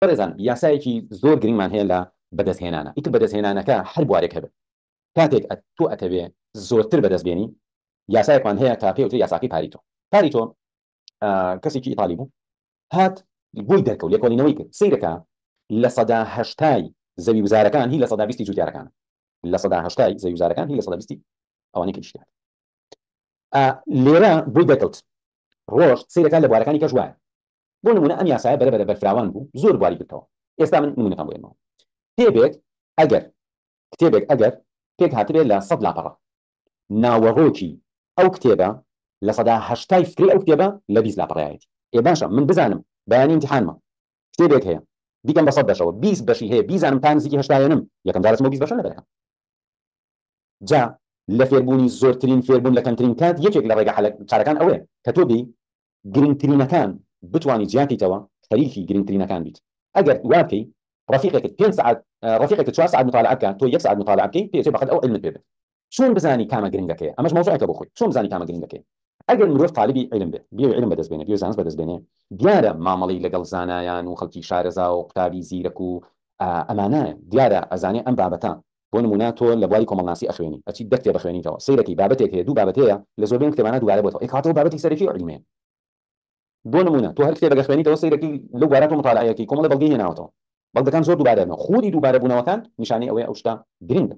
بەڕێزان یاسایەکی زۆر گرنگمان هەیە لە بەدەستهێنانە ئیتر بەدەستهێنانەکە هەر بوارێک هەبێت کاتێک تۆ ئەتەوێ زۆرتر بەدەستبێنی یاسایەکمان هەیە تا پێوتری یاساکەی پاریتۆ کەسێکی ئیتالی بوو هات بۆی دەرکەوت لێکۆڵینەوەی کرد سیرەکە لە سەدا هەشتای زەوی وزارەکان هی لە سەدا بیستی جوتیارەکان لە سەدا هەشتای زەوی وزارەکان هی لە سەدا بیستی ئەوانەی کە شتیان لێرە بۆی دەرکەوت ڕۆژ سیرەکان لە بوارەکانی کەش وایە بۆ نمونە ئەم یاسایە بەرەبەرە بەرفراوان بوو زۆر بواری بکەوە ئێستا من نمونەکان بۆێنەوە کتێبێک ئەگەر پێک هاتبێت لە 100 لاپەڕە ناوەڕۆکی ئەو کتێبە لە سەدا هەشتای فکری ئەو کتێبە لە 20 لاپەڕایەتی باشە من بزانم بەیانی امتحانمە کتێبێک هەیە بیکەم بە 100 بەشەوە 20 بەشی هەیە بیزانم تا نزیکی هەشتایەنم یەکەم جارەچمەوە 20 بەشە لەبەرەکەم جا لە فێربوونی زۆرترین فێربوون لە کەمترین کات یەکێک لە ڕێگە چارەکان ئەوەیە کە تۆ بی گرنگترینەکان بتوانی جیاکەیتەوە خەریکی گرنگترینەکان بیت ئەگەر وابکەی ڕفیقێکت 5 ساعت ڕفیقێکت 4 ساعت مطالعه بکە تۆ 1 ساعت مطالعه بکەی پێچێ بەقەت ئەو علمت پێ بێت چۆن بزانی کامە گرنگەکەیە ئەمەش مۆزوعێکە بۆ خۆی چۆن بزانی کامە گرنگەکەیە ئەگەر مرۆڤ طالبی علم بێت بێ علم بەدەستبێنێ بێ زانست بەدەستبێنێ دیارە مامەڵی لەگەڵ زانایان و خەڵکی شارەزا و قوتابی زیرەک و ئەمانە دیارە ئەزانێ ئەم بابەتە بۆ نمونە تۆ لە بواری کۆمەڵناسی ئەخوێنی ئەچی دەکتێ بخوێنیتەوە سەیرەکی بابەتێک هەیە دوو بابەت هەیە لە زۆربەی کتێبانە دووبارە بۆتەوە ئێکاتەوە بابەتی سەرەکی علمیە بۆ نمونە تۆ هەر کتێبەکە خوێنیتەوە سەیرەکی لەو بارەت و مطالعەیەکی کۆمەڵە بەڵگەی هێناوەتەوە بەڵگەکان زۆر دووبارە خودی دووبارە بوونەوەکان نیشانەی ئەوەیە ئەو شتە گرنگە